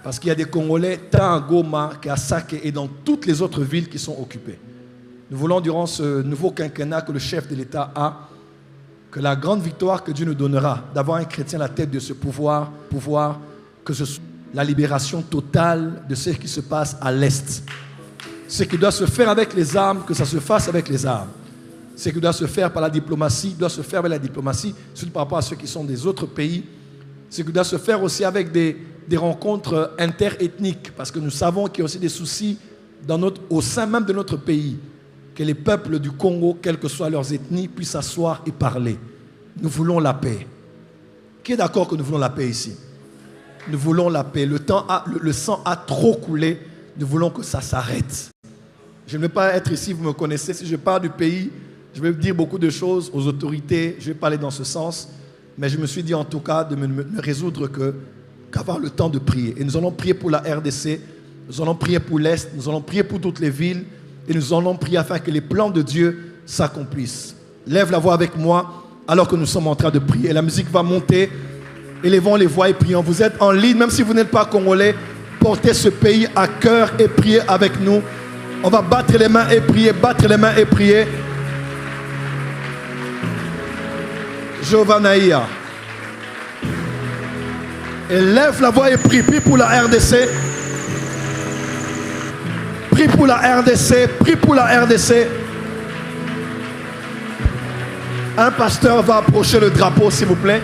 Parce qu'il y a des Congolais, tant à Goma qu'à Sake et dans toutes les autres villes qui sont occupées. Nous voulons, durant ce nouveau quinquennat que le chef de l'État a, que la grande victoire que Dieu nous donnera, d'avoir un chrétien à la tête de ce pouvoir, que ce soit la libération totale de ce qui se passe à l'Est. Ce qui doit se faire avec les armes, que ça se fasse avec les armes. Ce qui doit se faire par la diplomatie, doit se faire avec la diplomatie, surtout par rapport à ceux qui sont des autres pays. Ce qui doit se faire aussi avec des rencontres interethniques, parce que nous savons qu'il y a aussi des soucis au sein même de notre pays, que les peuples du Congo, quelles que soient leurs ethnies, puissent s'asseoir et parler. Nous voulons la paix. Qui est d'accord que nous voulons la paix ici? Nous voulons la paix. Le sang a trop coulé. Nous voulons que ça s'arrête. Je ne vais pas être ici, vous me connaissez. Si je parle du pays, je vais dire beaucoup de choses aux autorités. Je vais parler dans ce sens. Mais je me suis dit en tout cas de me résoudre qu'avoir le temps de prier. Et nous allons prier pour la RDC. Nous allons prier pour l'Est. Nous allons prier pour toutes les villes. Et nous allons prier afin que les plans de Dieu s'accomplissent. Lève la voix avec moi alors que nous sommes en train de prier. La musique va monter. Élevons les voix et prions. Vous êtes en ligne, même si vous n'êtes pas congolais, portez ce pays à cœur et priez avec nous. On va battre les mains et prier, battre les mains et prier. Jovanaïa. Et lève la voix et prie. Prie pour la RDC. Prie pour la RDC. Prie pour la RDC. Un pasteur va approcher le drapeau, s'il vous plaît.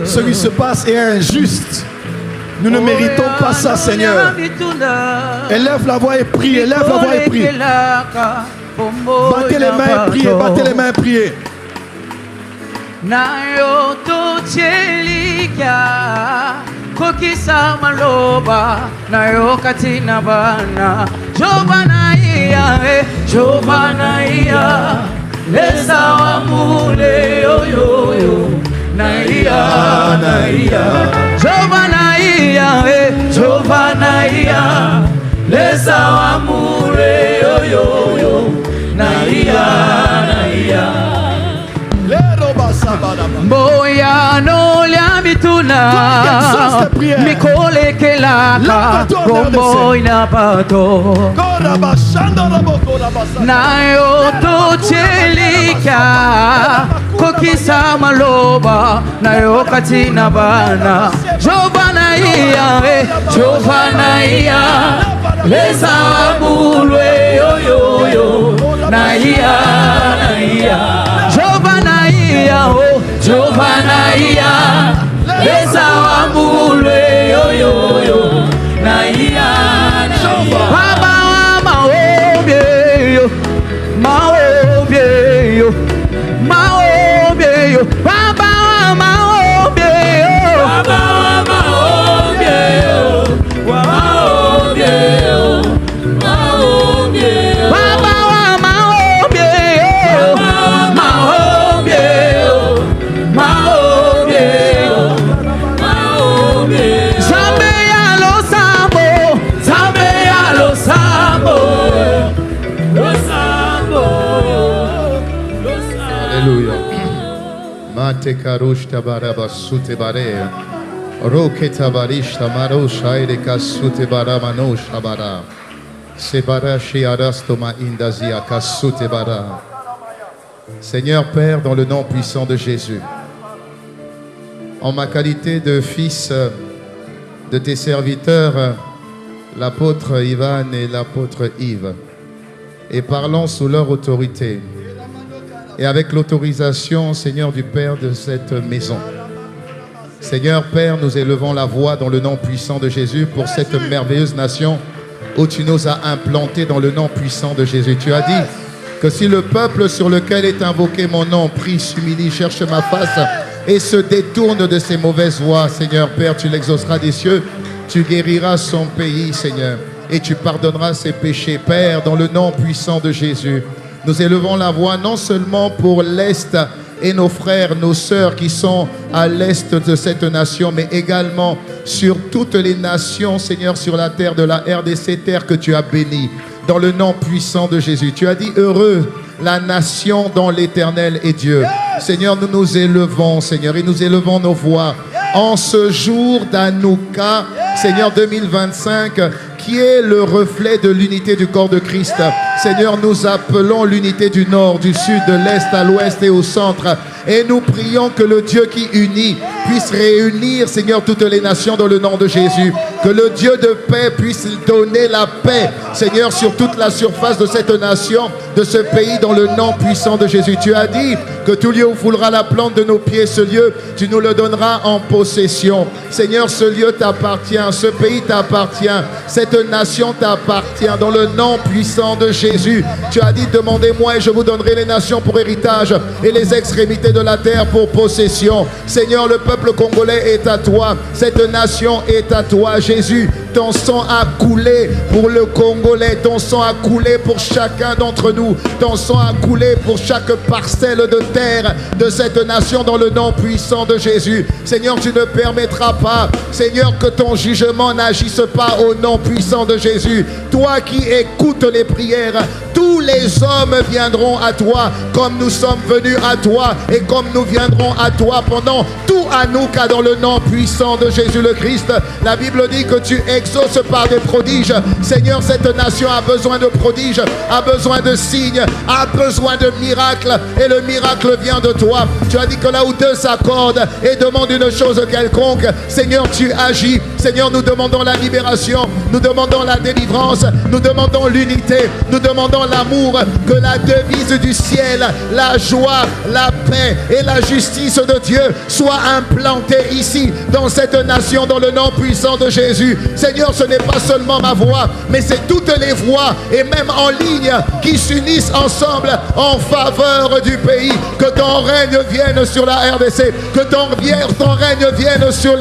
Ce qui se passe est injuste. Nous ne méritons pas ça, Seigneur. Élève la voix et prie. Élève la voix et prie. Battez les mains et priez. Battez les mains et priez. Nayo to chelika kokisa maloba nayo katina bana Jovana iya lesa wa mule yo yo yo naia Jovana iya lesa wa mule yo yo yo naia Boya no liamituna Mikole kelaka Bomboy na pato Nayo to chelika Kokisa maloba Nayo katina bana Jovana iya Lesa mulwe yo yo yo Naia Jovana iya Lesa wa mulwe yo yo yo Naia Baba wa maobie yo Maobie yo Maobie yo Baba wa maobie yo Baba wa maobie yo Maobie yo Maobie yo Baba wa maobie yo Maobie yo Maobie yo Maobie Zambe ya lo sambo Alléluia. Mate karush tabaraba sute bare. Roke tabarishta marosha ere kasute bara manosha bara. Sebara shi arastoma indazia kasute bara. Seigneur Père, dans le nom puissant de Jésus, en ma qualité de fils de tes serviteurs, l'apôtre Ivan et l'apôtre Yves, et parlant sous leur autorité, et avec l'autorisation, Seigneur du Père, de cette maison. Seigneur Père, nous élevons la voix dans le nom puissant de Jésus pour cette merveilleuse nation où tu nous as implantés dans le nom puissant de Jésus. Tu as dit que si le peuple sur lequel est invoqué mon nom prie, s'humilie, cherche ma face et se détourne de ses mauvaises voies, Seigneur Père, tu l'exauceras des cieux, tu guériras son pays, Seigneur, et tu pardonneras ses péchés. Père, dans le nom puissant de Jésus, nous élevons la voix non seulement pour l'Est et nos frères, nos sœurs qui sont à l'Est de cette nation, mais également sur toutes les nations, Seigneur, sur la terre de la RDC, terre que tu as bénie. Dans le nom puissant de Jésus, tu as dit heureux la nation dont l'Éternel est Dieu. Seigneur, nous nous élevons, Seigneur, et nous élevons nos voix en ce jour d'Hanouka, Seigneur 2025, qui est le reflet de l'unité du corps de Christ. Seigneur, nous appelons l'unité du nord, du sud, de l'est à l'ouest et au centre. Et nous prions que le Dieu qui unit puisse réunir, Seigneur, toutes les nations dans le nom de Jésus. Que le Dieu de paix puisse donner la paix, Seigneur, sur toute la surface de cette nation, de ce pays, dans le nom puissant de Jésus. Tu as dit que tout lieu où foulera la plante de nos pieds, ce lieu, tu nous le donneras en possession. Seigneur, ce lieu t'appartient, ce pays t'appartient, cette nation t'appartient, dans le nom puissant de Jésus. Tu as dit, demandez-moi et je vous donnerai les nations pour héritage et les extrémités de la terre pour possession. Seigneur, le peuple congolais est à toi, cette nation est à toi, Jésus. Ton sang a coulé pour le Congolais, ton sang a coulé pour chacun d'entre nous, ton sang a coulé pour chaque parcelle de terre de cette nation dans le nom puissant de Jésus. Seigneur, tu ne permettras pas, Seigneur, que ton jugement n'agisse pas au nom puissant de Jésus. Toi qui écoutes les prières, tous les hommes viendront à toi comme nous sommes venus à toi et comme nous viendrons à toi pendant tout Hanouka dans le nom puissant de Jésus le Christ. La Bible dit que tu exauces par des prodiges. Seigneur, cette nation a besoin de prodiges, a besoin de signes, a besoin de miracles et le miracle vient de toi. Tu as dit que là où deux s'accordent et demandent une chose quelconque, Seigneur, tu agis. Seigneur, nous demandons la libération, nous demandons la délivrance, nous demandons l'unité, nous demandons l'amour, que la devise du ciel, la joie, la paix et la justice de Dieu soient implantées ici, dans cette nation, dans le nom puissant de Jésus. Seigneur, ce n'est pas seulement ma voix, mais c'est toutes les voix, et même en ligne, qui s'unissent ensemble en faveur du pays. Que ton règne vienne sur la RDC, que ton règne vienne sur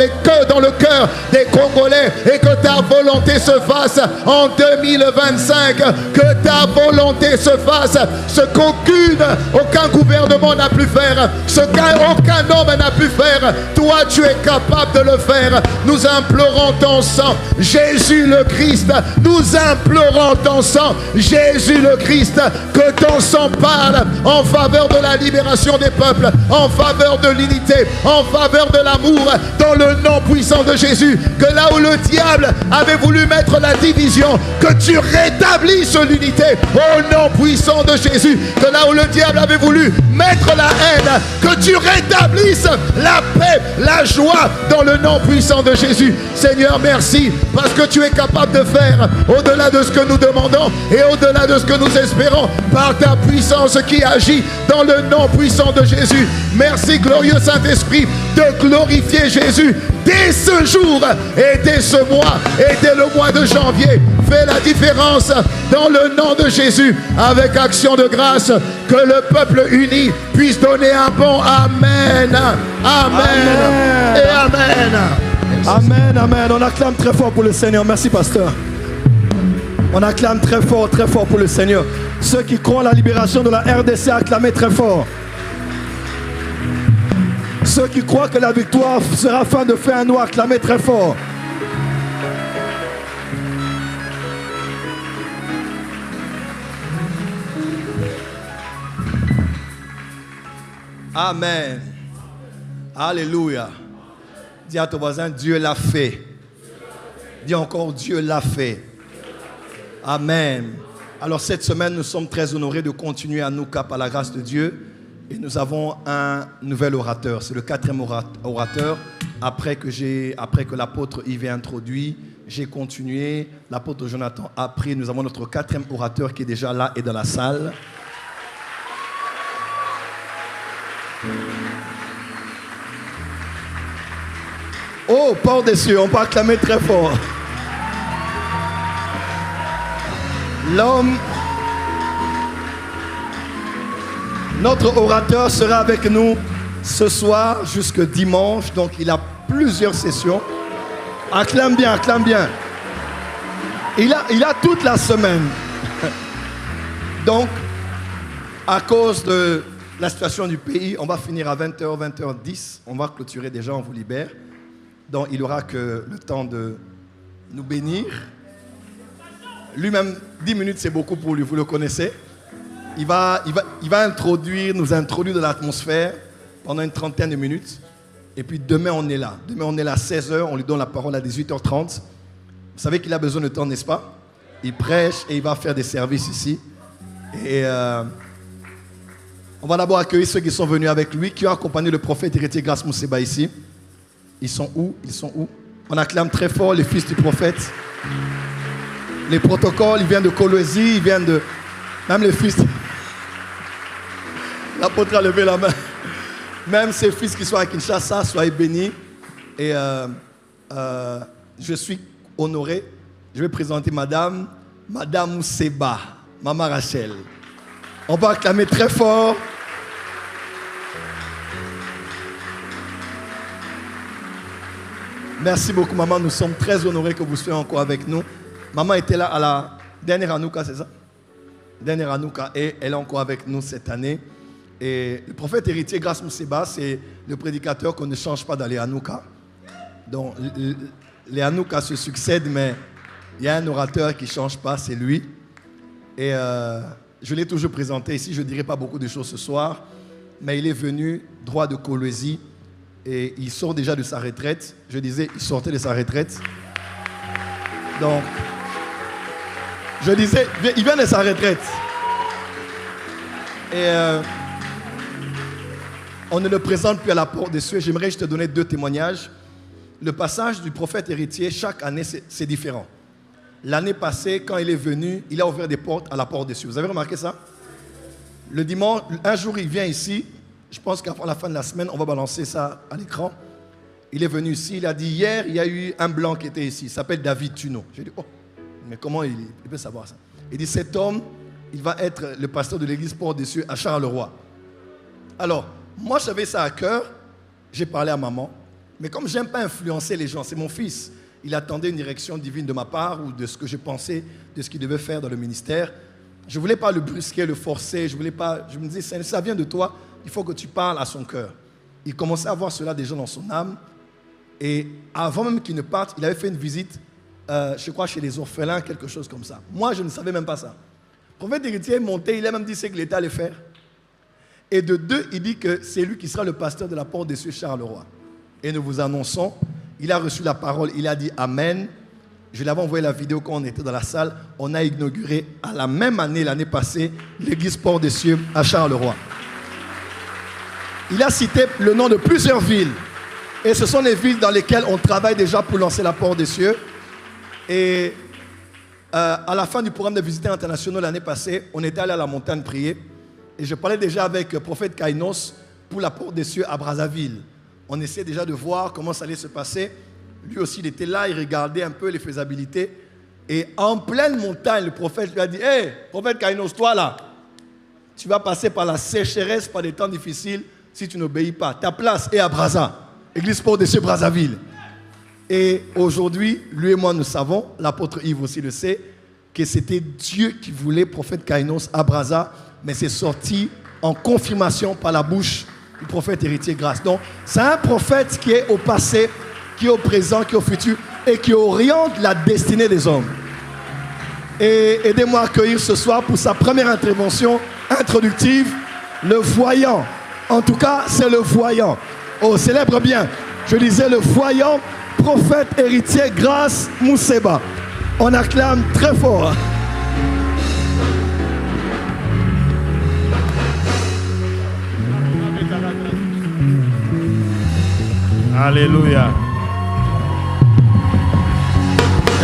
dans le cœur des Congolais, et que ta volonté se fasse en 2025, que ta volonté se fasse, ce qu'aucun gouvernement n'a pu faire, ce qu'aucun homme n'a pu faire. Toi, tu es capable de le faire. Nous implorons ton sang, Jésus le Christ. Nous implorons ton sang, Jésus le Christ. Que ton sang parle en faveur de la libération des peuples, en faveur de l'unité, en faveur de l'amour, dans le nom puissant de Jésus. Que là où le diable avait voulu mettre la division, que tu rétablisses l'unité au nom puissant de Jésus. Que là où le diable avait voulu mettre la haine, que tu rétablisses la paix, la joie dans le nom puissant de Jésus. Seigneur, merci parce que tu es capable de faire au-delà de ce que nous demandons et au-delà de ce que nous espérons par ta puissance qui agit dans le nom puissant de Jésus. Merci, glorieux Saint-Esprit, de glorifier Jésus dès ce jour et dès ce mois et dès le mois de janvier. Fais la différence dans le nom de Jésus avec action de grâce. Que le peuple uni puisse donner un bon Amen. Amen. Et Amen. Amen, amen. On acclame très fort pour le Seigneur. Merci, pasteur. On acclame très fort pour le Seigneur. Ceux qui croient à la libération de la RDC, acclamez très fort. Ceux qui croient que la victoire sera fin de fait à nous, acclamez très fort. Amen. Alléluia. Dis à ton voisin, Dieu l'a fait. Dis encore, Dieu l'a fait. Amen. Alors cette semaine, nous sommes très honorés de continuer à Hanouka par la grâce de Dieu. Et nous avons un nouvel orateur. C'est le 4e orateur. Après que l'apôtre Yves ait introduit, j'ai continué. L'apôtre Jonathan a pris. Nous avons notre 4e orateur qui est déjà là et dans la salle. Oh, port des cieux, on peut acclamer très fort. Notre orateur sera avec nous ce soir jusque dimanche, donc il a plusieurs sessions. Acclame bien, acclame bien. Il a toute la semaine. Donc, à cause de la situation du pays, on va finir à 20h, 20h10. On va clôturer déjà, on vous libère. Donc, il n'aura que le temps de nous bénir. Lui-même, 10 minutes, c'est beaucoup pour lui, vous le connaissez. Il va nous introduire dans l'atmosphère pendant une trentaine de minutes. Et puis demain, on est là. Demain, on est là à 16h. On lui donne la parole à 18h30. Vous savez qu'il a besoin de temps, n'est-ce pas? Il prêche et il va faire des services ici. Et on va d'abord accueillir ceux qui sont venus avec lui, qui ont accompagné le prophète héritier Grace Mousseba ici. Ils sont où? Ils sont où? On acclame très fort les fils du prophète. Les protocoles, ils viennent de Kolwezi, ils viennent de... Même les fils... L'apôtre a levé la main. Même ces fils qui sont à Kinshasa, soyez bénis. Et je suis honoré. Je vais présenter Madame Mousseba, Maman Rachel. On va acclamer très fort. Merci beaucoup, maman. Nous sommes très honorés que vous soyez encore avec nous. Maman était là à la dernière Hanouka, c'est ça? Dernière Hanouka, et elle est encore avec nous cette année. Et le prophète héritier Grace Mousseba, c'est le prédicateur qu'on ne change pas dans les Hanouka. Donc, les Hanouka se succèdent, mais il y a un orateur qui ne change pas, c'est lui. Et je l'ai toujours présenté ici, je ne dirai pas beaucoup de choses ce soir, mais il est venu droit de Kolwezi et il sort déjà de sa retraite. Je disais, il sortait de sa retraite. Donc, je disais, il vient de sa retraite. Et on ne le présente plus à la porte des cieux. J'aimerais juste te donner 2 témoignages. Le passage du prophète héritier, chaque année, c'est différent. L'année passée, quand il est venu, il a ouvert des portes à la porte des cieux. Vous avez remarqué ça? Le dimanche, un jour, il vient ici. Je pense qu'à la fin de la semaine, on va balancer ça à l'écran. Il est venu ici, il a dit, hier, il y a eu un blanc qui était ici. Il s'appelle David Tuno. J'ai dit, oh, mais comment il peut savoir ça? Il dit, cet homme, il va être le pasteur de l'église Porte des Cieux à Charleroi. Alors, moi, j'avais ça à cœur. J'ai parlé à maman. Mais comme je n'aime pas influencer les gens, c'est mon fils. Il attendait une direction divine de ma part ou de ce que je pensais, de ce qu'il devait faire dans le ministère. Je ne voulais pas le brusquer, le forcer. Je me disais, ça vient de toi, il faut que tu parles à son cœur. Il commençait à voir cela déjà dans son âme. Et avant même qu'il ne parte, il avait fait une visite, je crois, chez les orphelins, quelque chose comme ça. Moi, je ne savais même pas ça. Le prophète héritier est monté, il a même dit ce que l'État allait faire. Et de 2, il dit que c'est lui qui sera le pasteur de la porte des cieux Charleroi. Et nous vous annonçons, il a reçu la parole, il a dit Amen. Je l'avais envoyé la vidéo quand on était dans la salle. On a inauguré à la même année, l'année passée, l'église Porte des Cieux à Charleroi. Il a cité le nom de plusieurs villes. Et ce sont les villes dans lesquelles on travaille déjà pour lancer la Porte des Cieux. Et à la fin du programme de visiteurs internationaux l'année passée, on était allé à la montagne prier. Et je parlais déjà avec le prophète Kainos pour la Porte des Cieux à Brazzaville. On essayait déjà de voir comment ça allait se passer. Lui aussi, il était là, il regardait un peu les faisabilités. Et en pleine montagne, le prophète lui a dit, « Hey, prophète Kainos, toi là, tu vas passer par la sécheresse, par des temps difficiles, si tu n'obéis pas. Ta place est à Brazza, église Porte des Cieux Brazzaville. » Et aujourd'hui, lui et moi, nous savons, l'apôtre Yves aussi le sait, que c'était Dieu qui voulait prophète Kainos à Brazza, mais c'est sorti en confirmation par la bouche du prophète héritier Grace. Donc, c'est un prophète qui est au passé, qui est au présent, qui est au futur et qui oriente la destinée des hommes. Et aidez-moi à accueillir ce soir pour sa première intervention introductive, le voyant. En tout cas, c'est le voyant. Oh, célèbre bien. Je disais le voyant, prophète héritier Grace Mousseba. On acclame très fort. Alléluia.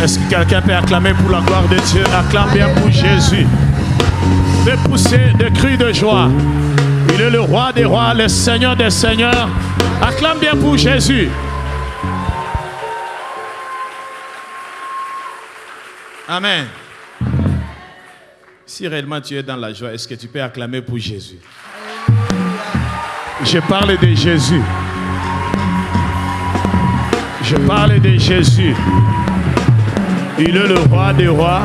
Est-ce que quelqu'un peut acclamer pour la gloire de Dieu? Acclame bien pour Jésus. Fais pousser des cris de joie. Il est le roi des rois, le Seigneur des seigneurs. Acclame bien pour Jésus. Amen. Si réellement tu es dans la joie, est-ce que tu peux acclamer pour Jésus? Je parle de Jésus. Je parle de Jésus. Il est le roi des rois.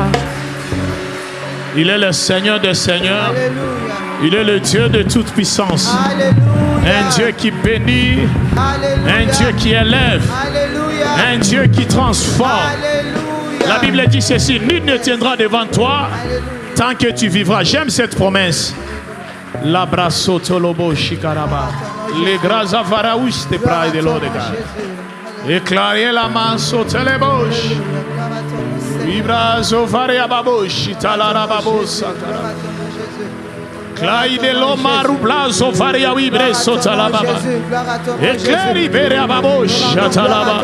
Il est le Seigneur des seigneurs. Alléluia. Il est le Dieu de toute puissance. Alléluia. Un Dieu qui bénit. Alléluia. Un Dieu qui élève. Alléluia. Un Dieu qui transforme. Alléluia. La Bible dit ceci: nul ne tiendra devant toi tant que tu vivras. J'aime cette promesse. L'abrasso tolobo shikaraba. Les gras avaraouches te praient de l'eau de gars. Éclairez la main sur les bouches. Vibrazo varia babouche, talara babosa. Clay de l'oma rublazo varia vibreso talababa. Éclairez veria babouche, talaba.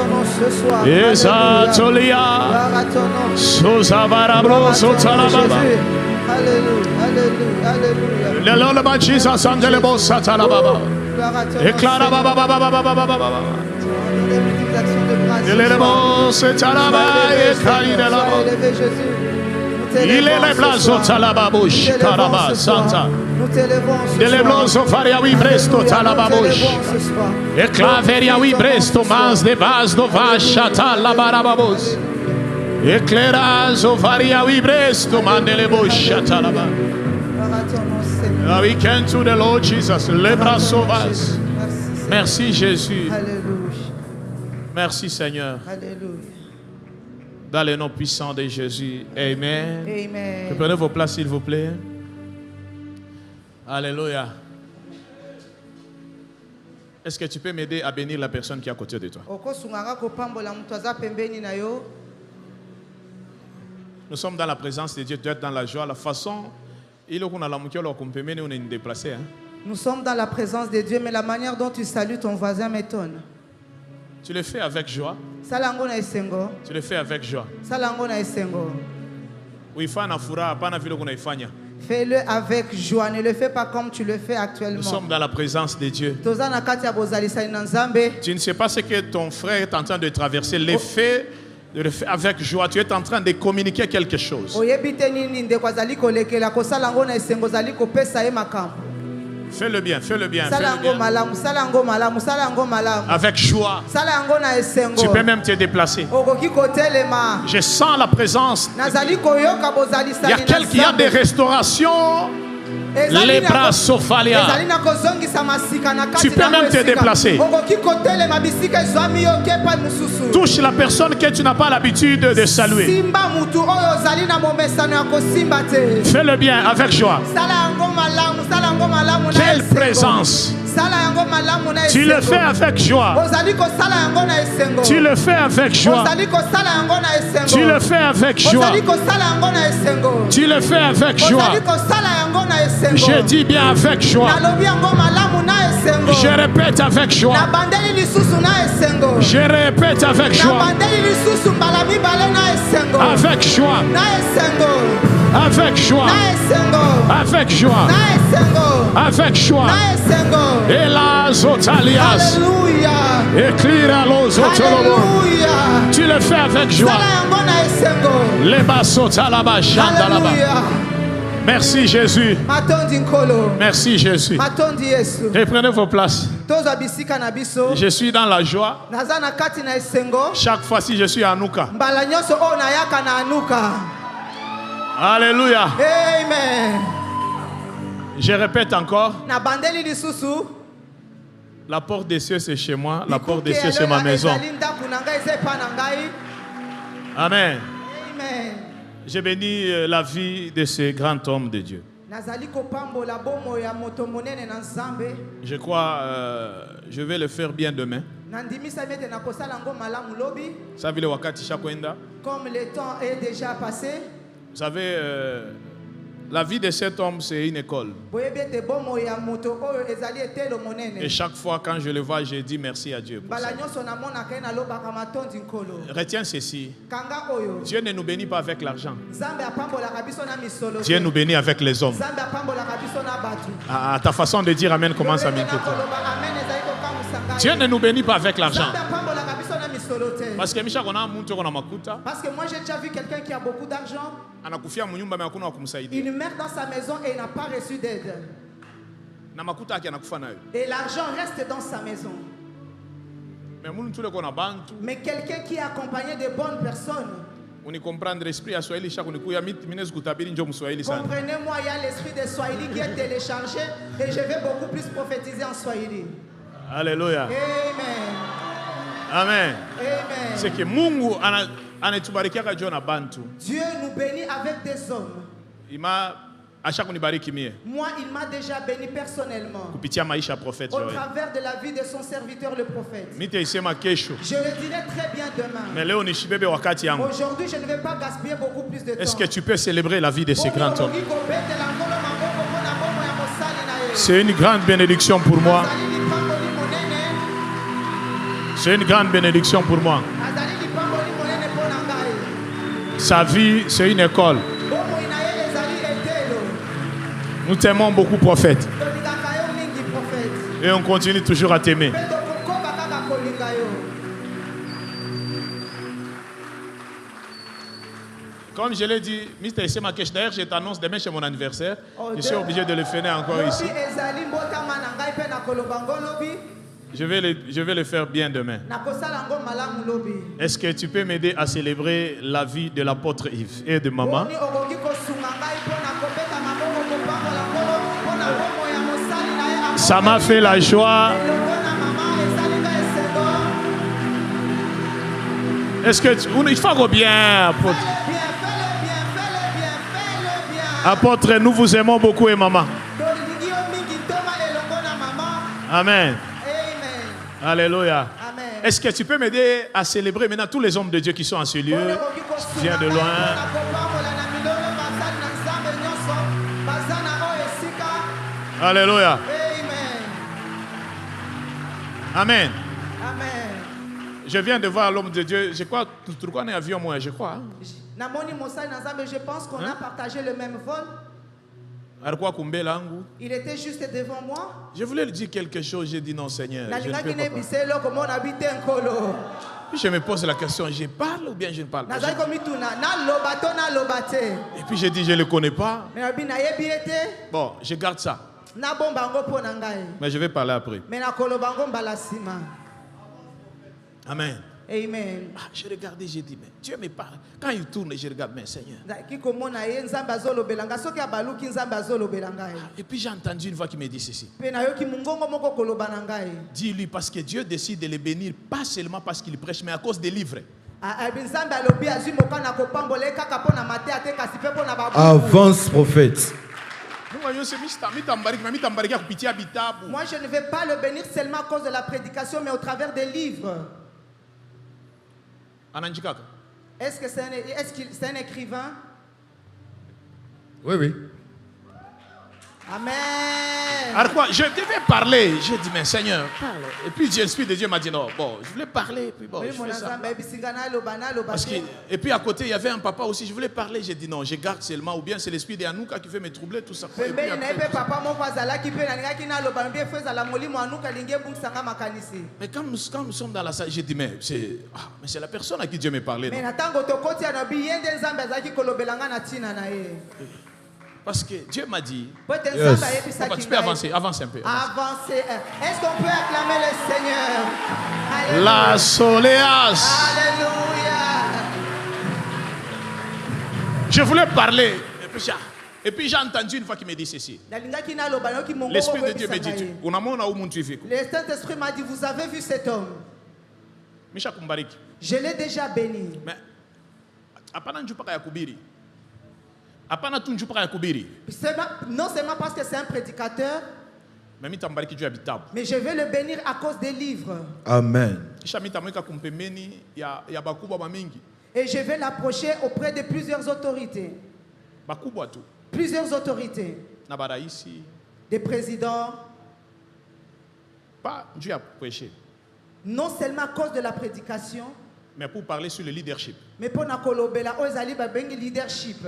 Esatolia. Sosa varabroso talababa. Le Lord of Jesus and the boss talababa. Éclaira baba baba baba baba baba. Il est le bon, c'est à la bas, il est là. Il est le blason à la babouche, caraba, santa. Il est le blason, faria oui, bresto, à la babouche. Et claveria oui, bresto, mas de base, de vache, à la barababos. Éclairage, faria oui, bresto, mandele bouche, à la bas. We can to the Lord Jesus, les bras sauvages. Merci Jésus. Merci Seigneur. Alléluia. Dans le nom puissant de Jésus. Amen. Amen. Prenez vos places s'il vous plaît. Alléluia. Est-ce que tu peux m'aider à bénir la personne qui est à côté de toi? Nous sommes dans la présence de Dieu. Tu dois être dans la joie. La façon, on est déplacé. Nous sommes dans la présence de Dieu, mais la manière dont tu salues ton voisin m'étonne. Tu le fais avec joie. Tu le fais avec joie. Fais-le avec joie. Ne le fais pas comme tu le fais actuellement. Nous sommes dans la présence de Dieu. Tu ne sais pas ce que ton frère est en train de traverser. Le fait de le faire avec joie. Tu es en train de communiquer quelque chose. Fais-le bien, fais-le bien. Avec joie. Tu peux même te déplacer. Je sens la présence. Il y a quelqu'un qui a des restaurations. Les bras sofalia. Tu peux même te déplacer. Touche la personne que tu n'as pas l'habitude de saluer. Fais-le bien avec joie. Quelle présence. Tu le fais avec joie. Tu le fais avec joie. Tu le fais avec joie. Tu le fais avec joie. Je dis bien avec joie. Je répète avec joie. Je répète avec joie. Avec joie. Avec joie. Avec joie. Avec joie. Et la zotalias. Écrire los otolobo. Tu le fais avec joie. Les basotalaba chandalaba. Merci Jésus. Merci Jésus. Reprenez vos places. Je suis dans la joie. Chaque fois si je suis à Nuka. Alléluia. Amen. Je répète encore. La porte des cieux c'est chez moi. La porte des cieux c'est ma maison. Amen. Amen. Je bénis la vie de ce grand homme de Dieu. Je crois je vais le faire bien demain. Comme le temps est déjà passé. Vous savez, la vie de cet homme, c'est une école. Et chaque fois quand je le vois, je dis merci à Dieu pour ça. Retiens ceci. Dieu ne nous bénit pas avec l'argent. Dieu nous bénit avec les hommes. À ta façon de dire Amen commence à m'inquiéter. Dieu ne nous bénit pas avec l'argent. Parce que moi j'ai déjà vu quelqu'un qui a beaucoup d'argent. Il meurt dans sa maison et il n'a pas reçu d'aide. Et l'argent reste dans sa maison. Mais quelqu'un qui est accompagné de bonnes personnes. Comprenez-moi, il y a l'esprit de Swahili qui est téléchargé et je vais beaucoup plus prophétiser en Swahili. Alléluia. Amen. Amen. Amen. C'est que Mungu anatubariki Dieu na bantu. Dieu nous bénit avec des hommes. Il m'a Moi, il m'a déjà béni personnellement. Au prophète. Travers de la vie de son serviteur, le prophète. Je le dirai très bien demain. Aujourd'hui, je ne vais pas gaspiller beaucoup plus de temps. Est-ce que tu peux célébrer la vie de ces grands hommes? C'est une grande bénédiction pour moi. C'est une grande bénédiction pour moi. Sa vie, c'est une école. Nous t'aimons beaucoup, prophète. Et on continue toujours à t'aimer. Comme je l'ai dit, Mr. Semakesh, d'ailleurs, je t'annonce demain chez mon anniversaire. Je suis obligé de le faire encore ici. Je vais le faire bien demain. Est-ce que tu peux m'aider à célébrer la vie de l'apôtre Yves et de maman? Ça m'a fait la joie. Est-ce que il faut bien, apôtre? Apôtre, nous vous aimons beaucoup et maman. Amen. Alléluia. Est-ce que tu peux m'aider à célébrer maintenant tous les hommes de Dieu qui sont en ce lieu? Je viens de loin. Alléluia. Amen. Je viens de voir l'homme de Dieu. Je crois que tu connais avion moi, je crois. Je pense qu'on a partagé le même vol. Il était juste devant moi. Je voulais lui dire quelque chose. J'ai dit non, Seigneur. Je me pose la question, je parle ou bien je ne parle pas? Et puis j'ai dit, je ne le connais pas. Bon, je garde ça. Mais je vais parler après. Amen. Amen. Je regardais, j'ai dit, mais Dieu me parle. Quand il tourne, je regarde, mais Seigneur. Et puis j'ai entendu une voix qui me dit ceci. Dis-lui, parce que Dieu décide de les bénir, pas seulement parce qu'il prêche, mais à cause des livres. Avance, prophète. Moi, je ne vais pas le bénir seulement à cause de la prédication, mais au travers des livres. Est-ce que c'est un écrivain? Oui, oui. Amen. Alors quoi, je devais parler. J'ai dit, mais Seigneur, parle. Et puis l'Esprit de Dieu m'a dit, non, bon, je voulais parler. Et puis bon, je fais ça. Et puis à côté, il y avait un papa aussi, je voulais parler. J'ai dit, non, je garde seulement. Ou bien c'est l'Esprit de Anouka qui fait me troubler, tout ça. Et puis, mais quand nous sommes dans la salle, j'ai dit, mais c'est la personne à qui Dieu me parlait. Parce que Dieu m'a dit, yes. Papa, tu peux avancer, avance un peu. Avancez. Est-ce qu'on peut acclamer le Seigneur? Alléluia. La soléas. Alléluia. Je voulais parler. Et puis j'ai entendu une fois qui me dit ceci. L'Esprit de Dieu me dit, le Saint-Esprit m'a dit, vous avez vu cet homme? Je l'ai déjà béni. Mais non seulement parce que c'est un prédicateur, mais je vais le bénir à cause des livres. Amen. Et je vais l'approcher auprès de plusieurs autorités. Plusieurs autorités. Des présidents. Non seulement à cause de la prédication, mais pour parler sur le leadership. Mais pour nakolobela ozali ba bengi leadership.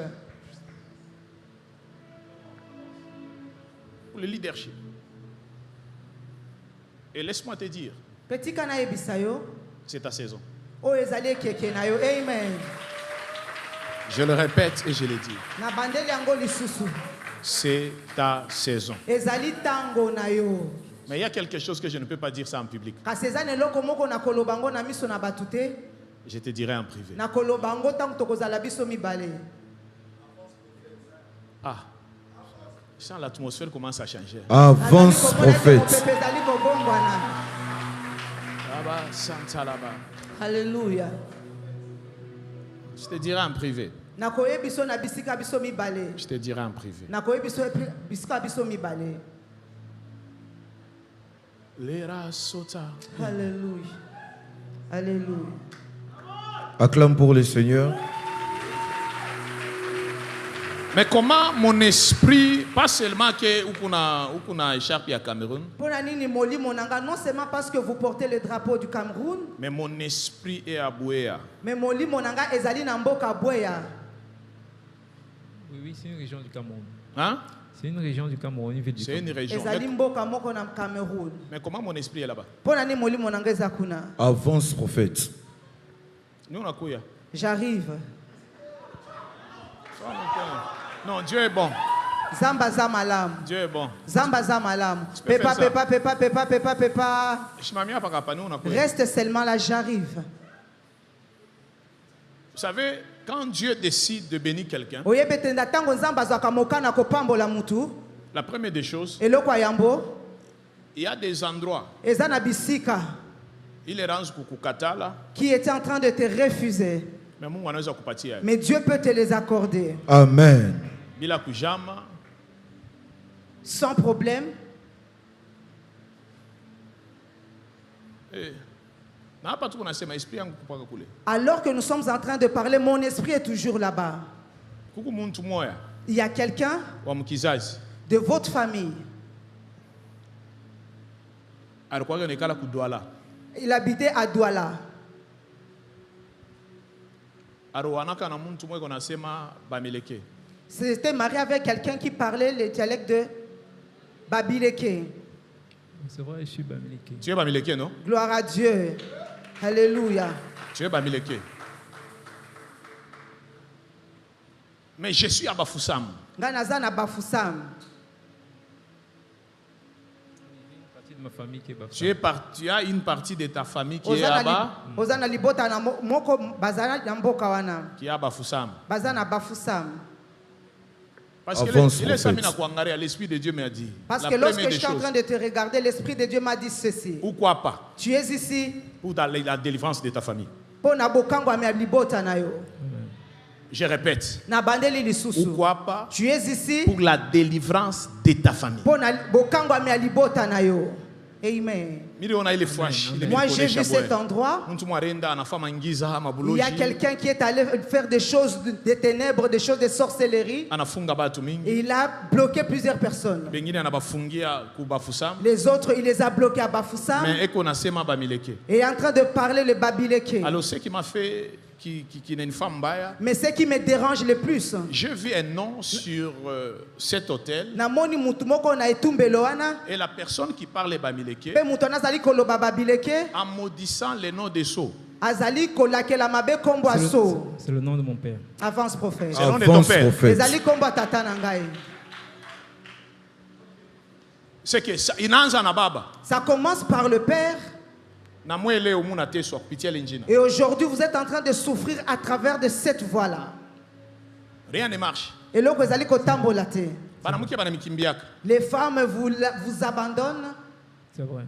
Pour le leadership. Et laisse-moi te dire, petit kana ebisayo, c'est ta saison. O ezali keke na yo. Amen. Je le répète et je le dis. Na bandeli yango lisusu. C'est ta saison. Ezali tango na yo. Mais il y a quelque chose que je ne peux pas dire ça en public. Je te dirai en privé. Ah, je sens l'atmosphère commence à changer. Avance, prophète. Alléluia. Je te dirai en privé. Je te dirai en privé. Alléluia. Alléluia. Acclame pour le Seigneur. Mais comment mon esprit, pas seulement que ukuna écharpe à Cameroun, non seulement parce que vous portez le drapeau du Cameroun, mais mon esprit est à Bouéa. Mais moli monanga ezali na mboka Bouéa. Oui, c'est une région du Cameroun. Hein? C'est une région du Cameroun, une ville du Cameroun. C'est une région. Ezali mboka moko na Cameroun. Mais comment mon esprit est là-bas? Ponani moli monanga ezakuna. Avance, prophète. Nous on a quoi? J'arrive. Non, Dieu est bon. Zamba zamalam. Dieu est bon. Zamba zamalam. Pepa. Reste seulement là, j'arrive. Vous savez, quand Dieu décide de bénir quelqu'un, la première des choses, il y a des endroits. Il est rendu kukukatala. Qui était en train de te refuser. Mais Dieu peut te les accorder. Amen. Sans problème. Alors que nous sommes en train de parler, mon esprit est toujours là-bas. Il y a quelqu'un de votre famille. Il habitait à Douala. C'était marié avec quelqu'un qui parlait le dialecte de Babileke. C'est vrai, je suis Bamileke. Tu es Bamileke, non? Gloire à Dieu. Alléluia. Tu es Bamileke. Mais je suis à Bafoussam. Ganazana Bafoussam. Ma famille qui est tu as une partie de ta famille qui est là-bas. Qui est à Bafoussam. Parce que l'Esprit de Dieu m'a dit. Parce que lorsque je suis en train de te regarder, l'Esprit de Dieu m'a dit ceci. Pourquoi pas? Tu es ici pour la délivrance de ta famille. Je répète. Pourquoi pas? Tu es ici pour la délivrance de ta famille. Amen. Amen. Moi j'ai vu cet endroit. Il y a quelqu'un qui est allé faire des choses de ténèbres, des choses de sorcellerie. Et il a bloqué plusieurs personnes. Les autres, il les a bloqués à Bafoussam. Et est en train de parler le Babileke. Alors ce qui m'a fait qui est une femme baya. Mais ce qui me dérange le plus, je vis un nom sur cet hôtel. Et la personne qui parle Bamileke, en maudissant les noms des sceaux. C'est le nom de mon père. Avance, prophète. C'est le nom de ton père. C'est que ça commence par le père. Et aujourd'hui, vous êtes en train de souffrir à travers de cette voie-là. Rien ne marche. Et là, les femmes vous abandonnent. C'est vrai.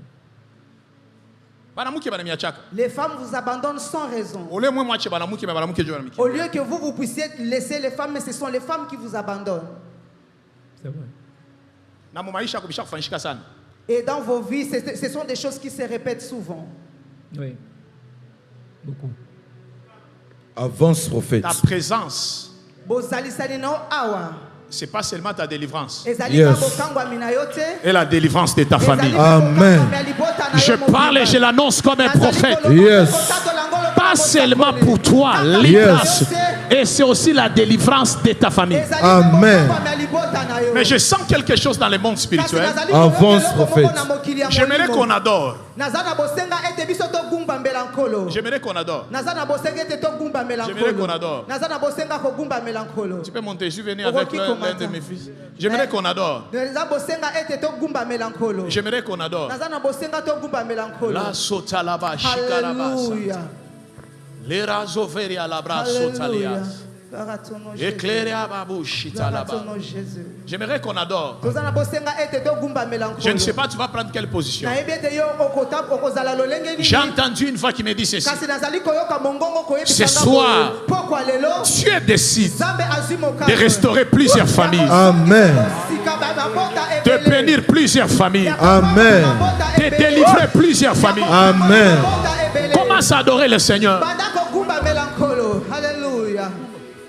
Les femmes vous abandonnent sans raison. Au lieu que vous puissiez laisser les femmes, mais ce sont les femmes qui vous abandonnent. C'est vrai. Et dans vos vies, ce sont des choses qui se répètent souvent. Oui. Beaucoup. Avance, prophète. Ta présence. C'est pas seulement ta délivrance. Yes. Et la délivrance de ta famille. Amen. Je parle et je l'annonce comme un prophète. Yes. Pas seulement pour toi, yes. Et c'est aussi la délivrance de ta famille. Amen. Mais je sens quelque chose dans le monde spirituel. Avance, prophète. J'aimerais qu'on adore. J'aimerais qu'on adore. J'aimerais qu'on adore. Tu peux monter, je suis venu avec l'un de mes fils. J'aimerais qu'on adore. J'aimerais qu'on adore. La sotalaba shikarabasa. Les razoveria la bras sotalias. Gloire à ton nom, Jésus. Éclairez à Babouchi, Gloire à Talaba. ton nom, Jésus. J'aimerais qu'on adore. Toza na bosenga ete to gumba melancholo. Je ne sais pas, tu vas prendre quelle position. Na yebete yo okota okozala lolenge nini. J'ai entendu une fois qui me dit ceci. Kasi nazali koyoka mongongo koyebisa Ce soir, pourquoi lelo Dieu décide Zambe azwi mokano. de restaurer plusieurs familles, Amen. de bénir plusieurs familles, Amen. de délivrer plusieurs familles. Amen. Commence à adorer le Seigneur. Bandako gumba melankolo. Alléluia.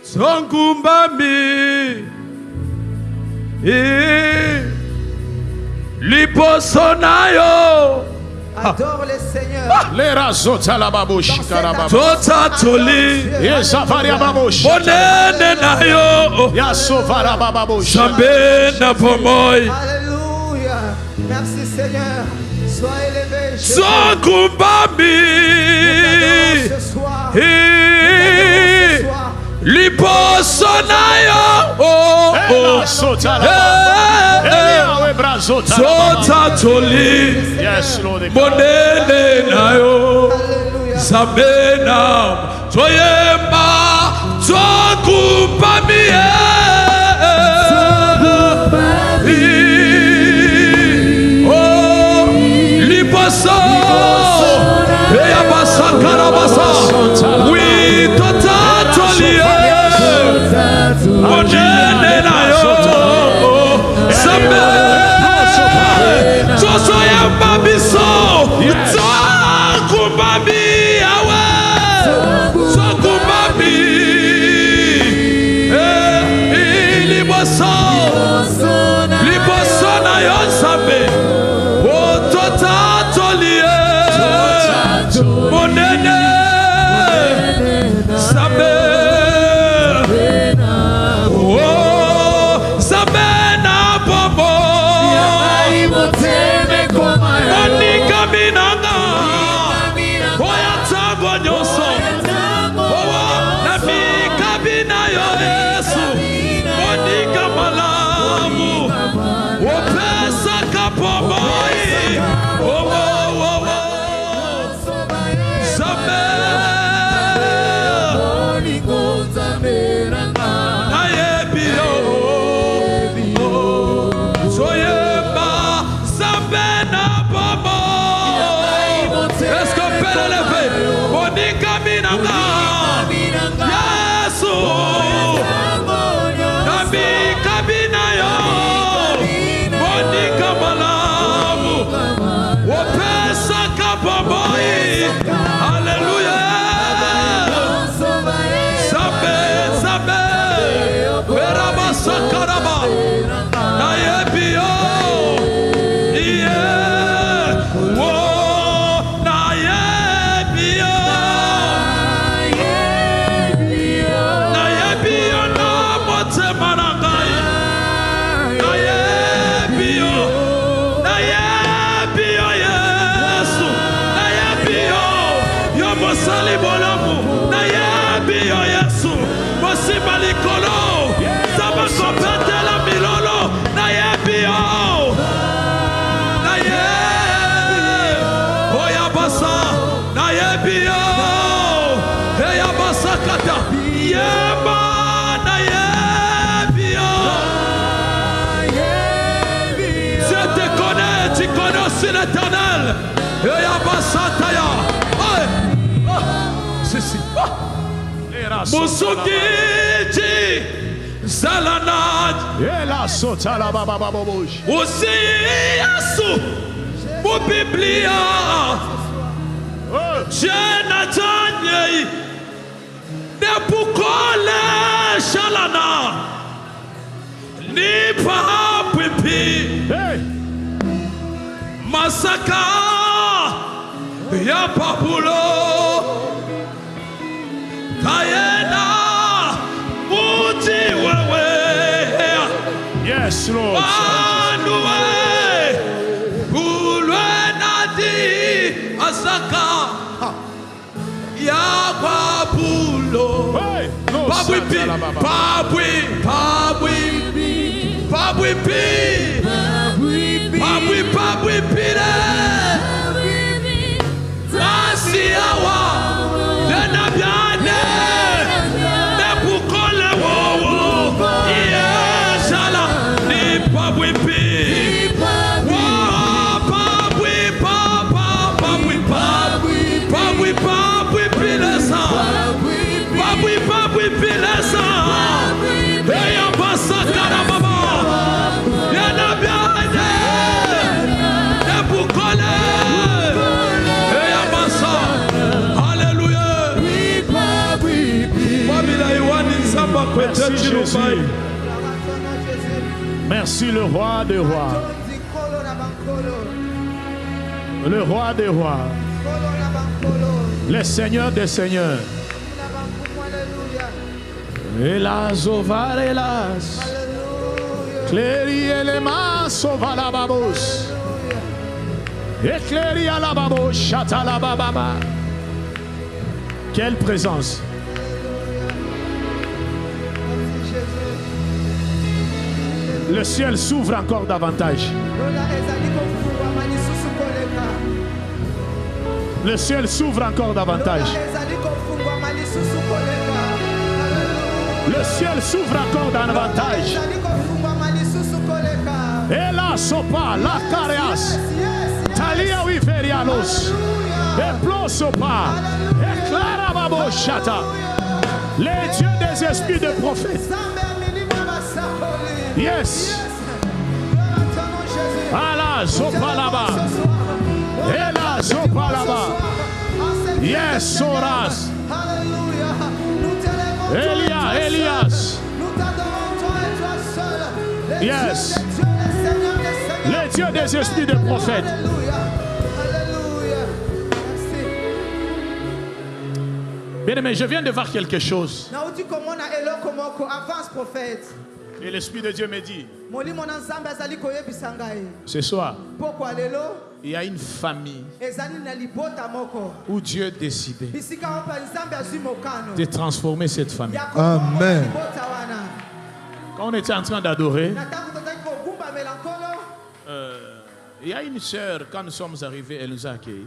Songumbami liposonayo Adore le Seigneur. Les razota la babouchi, karababa. tota toli Yesavaria babouchi. monene nayo Yasovara babouchi. sambe na pomoy Alléluia. Merci Seigneur. Sois élevé. Jésus. Songumbami Ce soir. Ce soir. liposonayo tota toli Yes, Lord. monene nayo Alléluia. Sabena toyemba tokupamie oh liposo eya basakara basa wi totatolie monene nayo Sabena tosoyemba biso tokupamie L'éternel ceci Musukiti Salanad Usi Yasu Mu Biblia Jenatanye Nepukole Shalana Nipa Pipi Masaka ya papulo Kayena muti wewe. Yes, Lord. Anuwe ulwe nadi asaka ya papulo Pabwi pi Pabwi pire Nasi awa Dena biane Nepukole Merci le roi des rois. Le roi des rois. Le Seigneur des seigneurs. Hélas, ovar, hélas. Cléri et les mains sauva la babos. Éclairi à la babos, chata la bababa. Quelle présence. Le ciel s'ouvre encore davantage. Le ciel s'ouvre encore davantage. Le ciel s'ouvre encore davantage. Et la sopa, la careas, talia wiferialos, et plosopa, et clara baboshata. Les dieux des esprits de prophètes. Yes. Ala sopa là-bas. Et la sopa là-bas. Yes, Soras. Elias. Yes. Les dieux des esprits de prophètes. Bien aimé, je viens de voir quelque chose. Avance, prophète. Et l'Esprit de Dieu me dit, ce soir, il y a une famille où Dieu a décidé de transformer cette famille. Amen. Quand on était en train d'adorer, il y a une sœur, quand nous sommes arrivés, elle nous a accueillis.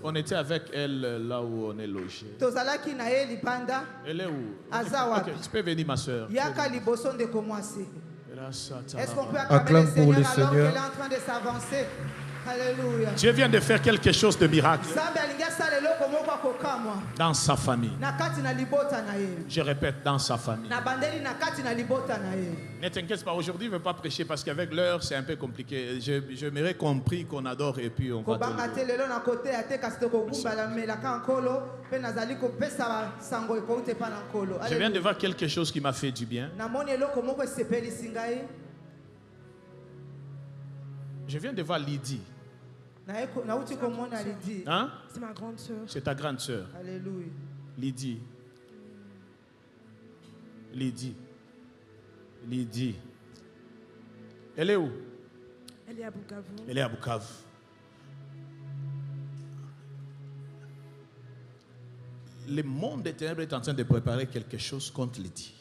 On était avec elle là où on est logé. Elle est où? Okay, tu peux venir, ma sœur. Est-ce qu'on peut Acclame acclamer pour le le Seigneur alors Seigneur. qu'elle est en train de s'avancer? Alléluia. Dieu vient de faire quelque chose de miracle dans sa famille. Je répète, dans sa famille. Ne t'inquiète pas, aujourd'hui je ne vais pas prêcher parce qu'avec l'heure c'est un peu compliqué. Je m'aurais compris qu'on adore et puis on va te... Je viens de voir quelque chose qui m'a fait du bien. Je viens de voir Lydie. Hein? C'est ma grande sœur. C'est ta grande sœur. Alléluia. Lydie. Elle est où? Elle est à Bukavu. Elle est à Bukavu. Le monde des ténèbres est en train de préparer quelque chose contre Lydie.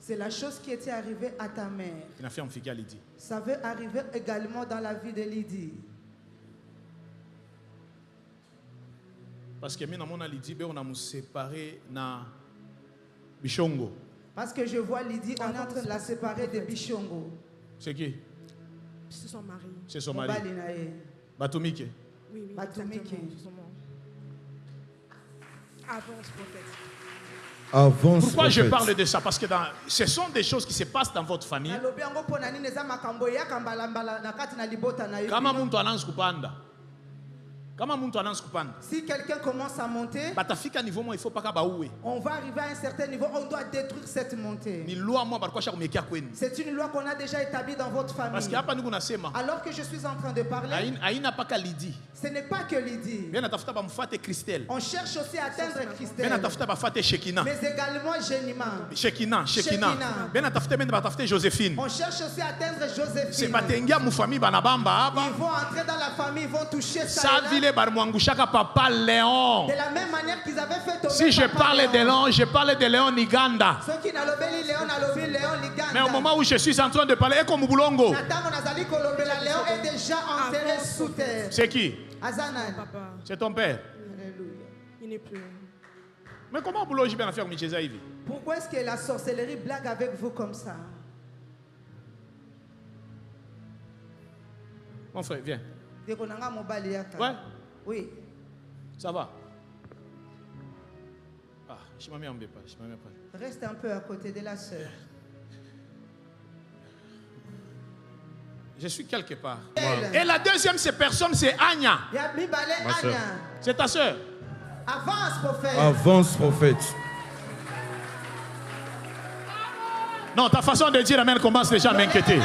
C'est la chose qui était arrivée à ta mère. Ça veut arriver également dans la vie de Lydie. Parce que on a séparé na Bichongo. Parce que je vois Lydie, on est en train de la séparer de Bichongo. C'est qui? C'est son mari. C'est son mari. Batumike. Oui, oui. Batumike. Avance, prophète. Avance, pourquoi prophète. Je parle de ça? Parce que ce sont des choses qui se passent dans votre famille. Kama muntu ananza kupanda. Si quelqu'un commence à monter, on va arriver à un certain niveau, on doit détruire cette montée. C'est une loi qu'on a déjà établie dans votre famille. Alors que je suis en train de parler, ce n'est pas que Lydie. On cherche aussi à atteindre Christelle, mais également Génima. Joséphine. On cherche aussi à atteindre Joséphine. Ils vont entrer dans la famille, ils vont toucher ça. De la même manière qu'ils avaient fait tomber. Si je parle de Léon, je parle de Léon Niganda. Mais au moment où je suis en train de parler, Léon est déjà enterré sous terre. C'est qui? Azanan. C'est ton père. Alléluia. Il n'est plus. Mais comment vous logez bien faire Michel? Pourquoi est-ce que la sorcellerie blague avec vous comme ça? Mon frère, viens. Ouais. Oui. Ça va? Ah, je m'en mets en bas. Reste un peu à côté de la sœur. Je suis quelque part. Et la deuxième personne, c'est Anya. C'est ta soeur. Avance, prophète. Avance, prophète. Non, ta façon de dire Amen commence déjà à m'inquiéter.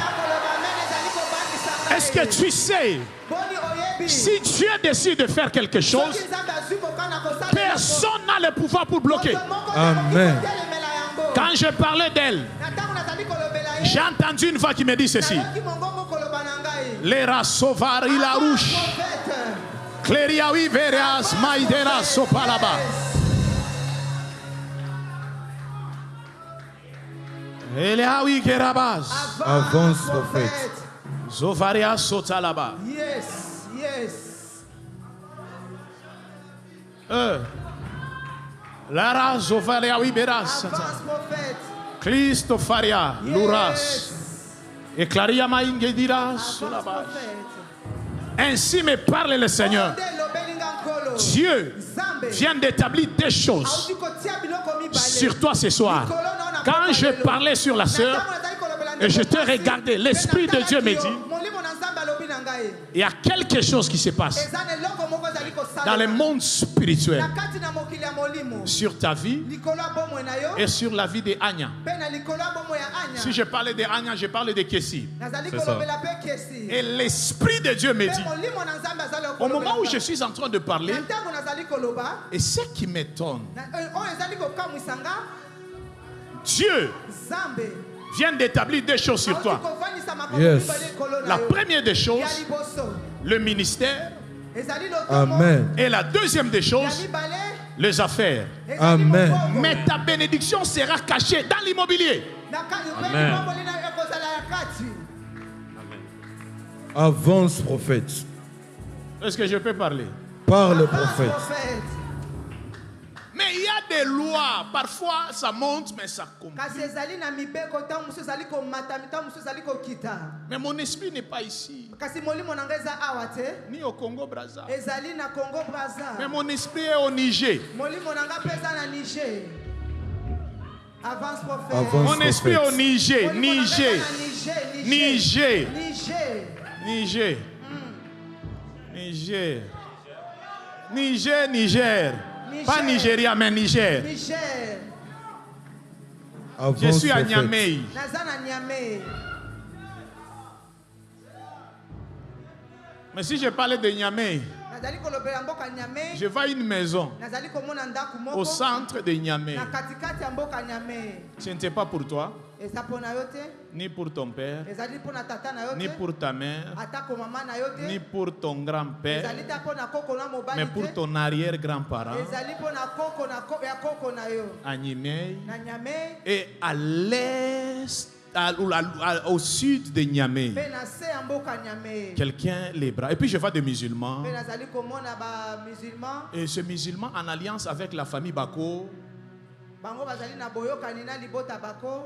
Est-ce que tu sais, si Dieu décide de faire quelque chose, personne n'a le pouvoir pour bloquer. Amen. Quand je parlais d'elle, j'ai entendu une voix qui me dit ceci. Lera sovar il arouche. Cleriawi veras maidera sopalaba. Eliawi kerabas. Avance, prophète. Zovaria sotalaba. Yes, yes. Lara zovaria wiberas. Avance, prophète. Christofaria luras. Et Claria maingediras. Ainsi me parle le Seigneur. Dieu vient d'établir des choses sur toi ce soir. Quand je parlais sur la sœur et je te regardais, l'Esprit de Dieu me dit, il y a quelque chose qui se passe dans le monde spirituel sur ta vie et sur la vie de Anya. Si je parlais de Anya, je parlais de Kessie. Et l'Esprit de Dieu me dit, au moment où je suis en train de parler, et ce qui m'étonne, Dieu vient d'établir des choses sur toi. Yes. La première des choses, le ministère. Amen. Et la deuxième des choses, les affaires. Amen. Mais ta bénédiction sera cachée dans l'immobilier. Amen. Avance, prophète. Est-ce que je peux parler? Parle, prophète. Mais il y a des lois, parfois ça monte, mais ça complique. Mais mon esprit n'est pas ici, ni au Congo-Brazza. Mais mon esprit est au Niger. Avance, prophète. Avance, Mon esprit est au Niger. Niger. Niger. Niger. Niger. Niger. Niger. Pas Nigeria, mais Niger. Avance, Je suis à prophète. Niamey. Mais si je parlais de Niamey, je vois une maison au centre de Niamey. Ce n'était pas pour toi, ni pour ton père, ni pour ta mère, ni pour ton grand-père, mais pour ton arrière-grand-parent à Niamey et à l'est, au sud de Niamey. Quelqu'un les bras. Et puis je vois des musulmans. Et ce musulman en alliance avec la famille Bako.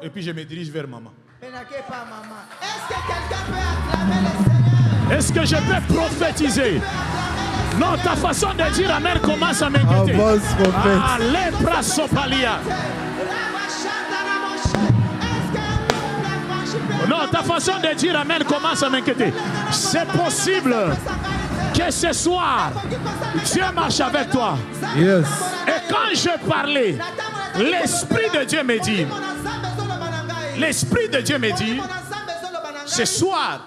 Et puis je me dirige vers maman. Est-ce que quelqu'un peut acclamer le Seigneur? Est-ce que je peux prophétiser? Non, ta façon de dire Amen commence à m'inquiéter. Avance, prophète. Allez, brasopalia. Non, ta façon de dire Amen commence à m'inquiéter. C'est possible que ce soir, Dieu marche avec toi. Yes. Et quand je parlais, l'Esprit de Dieu me dit, l'Esprit de Dieu me dit, ce soir,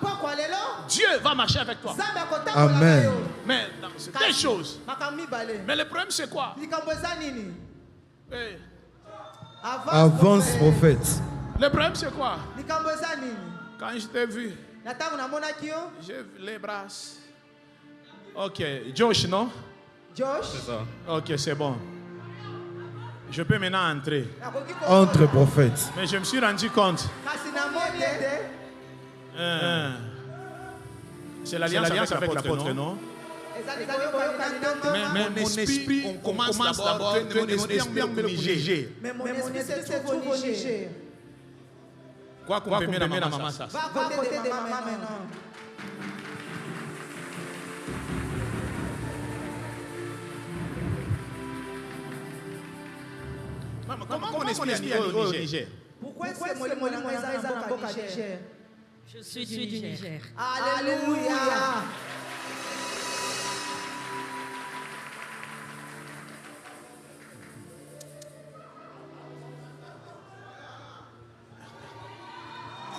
Dieu va marcher avec toi. Amen. Mais c'est des choses. Mais le problème c'est quoi? Avance, prophète. Le problème c'est quoi? Quand je t'ai vu, j'ai vu les bras. Ok, Josh, non? Josh? C'est ça. Ok, c'est bon. Je peux maintenant entrer. Entre, prophète. Mais je me suis rendu compte. C'est l'alliance avec l'apôtre, non? Mais mon esprit, on commence d'abord que mon esprit est au Niger. Mais mon esprit se trouve au Niger. Quoi qu'on peut mettre la maman ça. Va à côté de maman maintenant. Comment mon esprit est au Niger? Pourquoi est-ce que mon Niger? Je suis du Niger. Alléluia.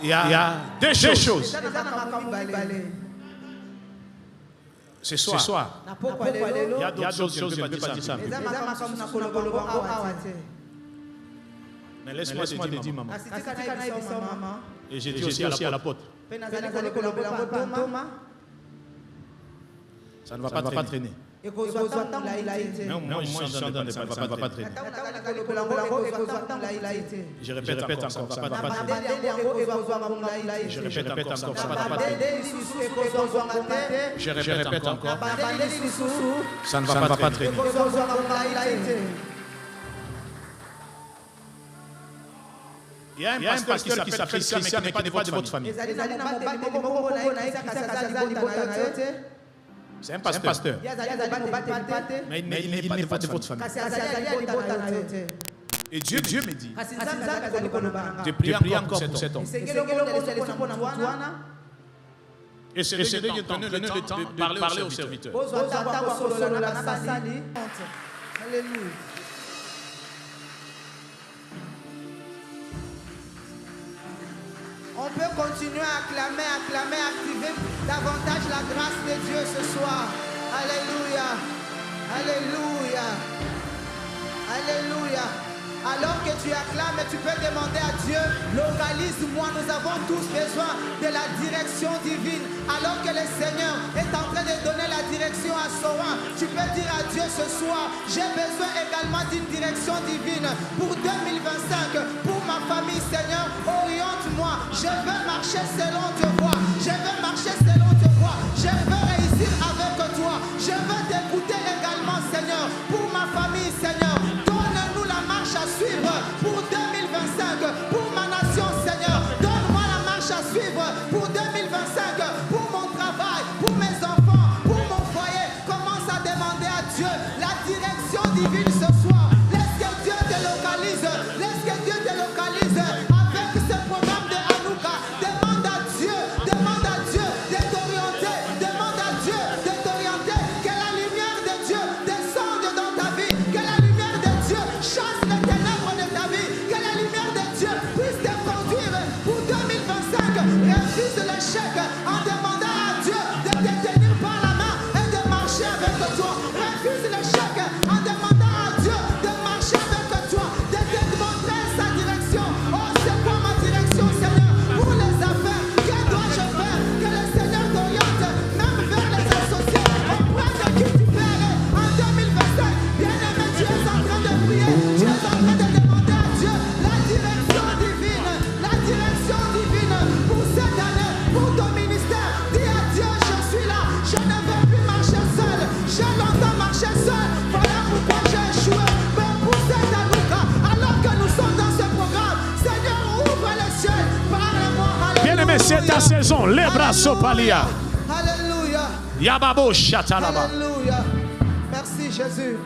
Il y a deux choses. Ce soir, il y a d'autres choses, je ne peux pas dire ça. Mais laisse-moi te dire, maman. Et j'ai dit aussi à l'apôtre. Ça ne va pas traîner. Non, moi je suis en train de ça ne va pas traîner. Je répète encore, ça ne va pas traîner. Je répète encore, ça ne va pas traîner. Je répète encore, ça ne va pas traîner. Il y a un pasteur qui s'appelle Christian, mais qui n'est pas de votre famille. C'est un pasteur. Mais il n'est pas de votre famille. Et Dieu me dit de prier encore pour cet homme. Et c'est de donner le temps de parler aux serviteurs. Alléluia. On peut continuer à acclamer, activer davantage la grâce de Dieu ce soir. Alléluia. Alléluia. Alléluia. Alors que tu acclames, tu peux demander à Dieu, localise-moi. Nous avons tous besoin de la direction divine. Alors que le Seigneur est en train de donner la direction à Soin, tu peux dire à Dieu ce soir, j'ai besoin également d'une direction divine pour 2025, pour ma famille, Seigneur. Oriente-moi. Je veux marcher selon tes voies. Je veux marcher selon tes voies. Je veux réussir avec toi. Je veux t'écouter également, Seigneur. Pour ma famille, Seigneur. Donne-nous la marche à suivre pour 2025. Pour ma nation, Seigneur. Donne-moi la marche à suivre pour 2025. Pour mon travail, pour mes enfants, pour mon foyer. Commence à demander à Dieu la direction divine ce soir. Laisse que Dieu te localise. Laisse que Dieu te localise. Avec ce programme de Hanouka, demande à Dieu de t'orienter. Demande à Dieu de t'orienter. Que la lumière de Dieu descende dans ta vie. Que la lumière de Dieu chasse les ténèbres de ta vie. Que la lumière de Dieu puisse te conduire pour 2025. Refuse l'échec en demandant à Dieu de te tenir par la main et de marcher avec toi. Refuse l'échec en demandant à Dieu de marcher avec toi, de te montrer sa direction. Oh, c'est quoi ma direction, Seigneur? Pour les affaires, que dois-je faire? Que le Seigneur t'oriente, même vers les associés, auprès de qui tu plairais en 2025. Bien-aimé, tu es en train de prier, tu es en train de demander à Dieu la direction divine pour cette année, pour ton ministère. Dis à Dieu, je suis là, je ne veux plus marcher seul. J'ai longtemps marché seul, voilà pourquoi j'ai échoué. Mais pour cette Hanouka, alors que nous sommes dans ce programme, Seigneur, ouvre les cieux, parle-moi. Bien-aimé, c'est ta saison. Les bras sopalia. Alléluia. Yababo chatalaba. Alléluia. Merci Jésus.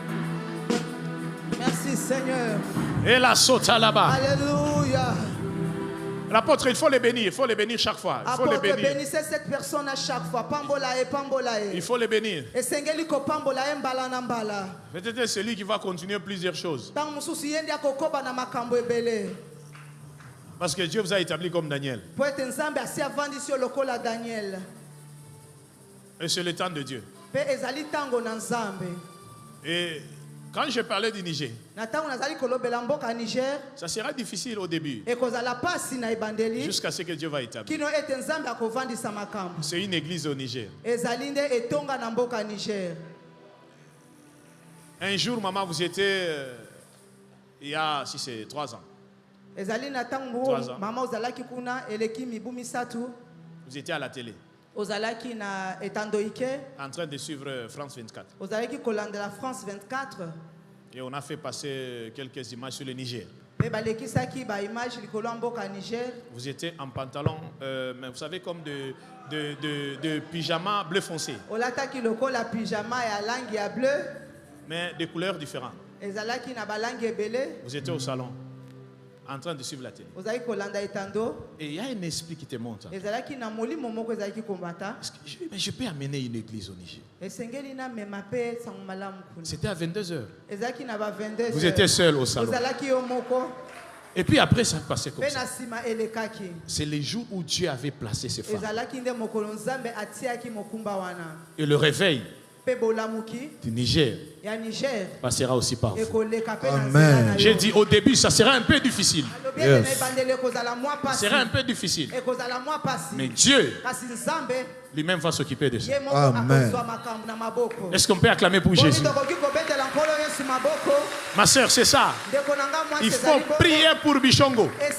Merci Seigneur. Et la sotalaba. Alléluia. L'apôtre, il faut les bénir chaque fois. Il faut les Apôtre, bénir. bénissez cette personne à chaque fois. Pambolae, pambolae. Il faut les bénir. Et sengeli ko pambolae mbala na mbala. Peut-être c'est lui qui va continuer plusieurs choses. Tant mususu yendi akokoba na makambo ebele. Parce que Dieu vous a établi comme Daniel. Po ete nzambe asi avandisi yo lokola Daniel. Et c'est le temps de Dieu. Pe ezali tango na nzambe. Et quand je parlais du Niger, Na tango nazali kolobela mboka Niger. ça sera difficile au début. Ekozala pasi na ebandeli. Jusqu'à ce que Dieu va établir. Kino ete nzambe akovandisa makambo. C'est une église au Niger. Ezali nde etonga na mboka Niger. Un jour, maman, vous étiez, il y a, si c'est 3 ans, Ezali na tango 3 ans. mama ozalaki kuna eleki mibu misatu. vous étiez à la télé, Ozalaki na etandoike. en train de suivre France 24. Ozalaki kolandela France 24. Et on a fait passer quelques images sur le Niger. Pe balekisaki ba image likolo ya mboka Niger. Vous étiez en pantalon, mais vous savez, comme de pyjama bleu foncé, Olataki lokola pyjama ya langi ya bleu. mais de couleurs différentes. Ezalaki na balangi ebele. Vous étiez au salon, en train de suivre la télé. Et il y a un esprit qui te montre. Mais je peux amener une église au Niger. C'était à 22h. Vous étiez seul au salon. Et puis après, ça passait comme ça. C'est les jours où Dieu avait placé ces femmes. Et le réveil du Niger passera aussi par vous. Amen. J'ai dit au début, ça sera un peu difficile. Yes. Ça sera un peu difficile. Mais Dieu lui-même va s'occuper de ça. Amen. Est-ce qu'on peut acclamer pour Jésus? Ma soeur, c'est ça. Il faut prier pour Bichongo. Il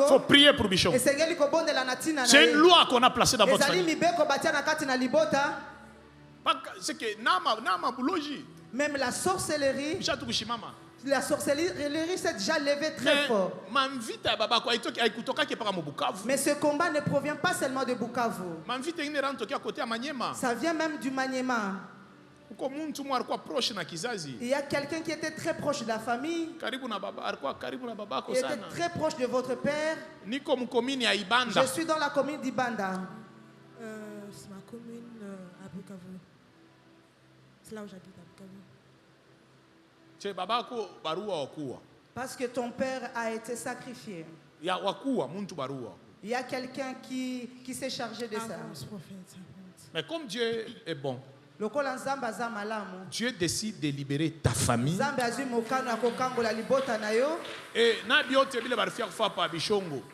faut prier pour Bichongo. C'est une loi qu'on a placée dans votre famille. C'est que même la sorcellerie, s'est déjà levée très fort. Mais ce combat ne provient pas seulement de Bukavu. Ça vient même du Maniema. Il y a quelqu'un qui était très proche de la famille. Il était très proche de votre père. Je suis dans la commune d'Ibanda. C'est ma commune à Bukavu. C'est là où j'habite à Bukavu. Parce que ton père a été sacrifié. Il y a quelqu'un qui s'est chargé de ça. Mais comme Dieu est bon, Dieu décide de libérer ta famille.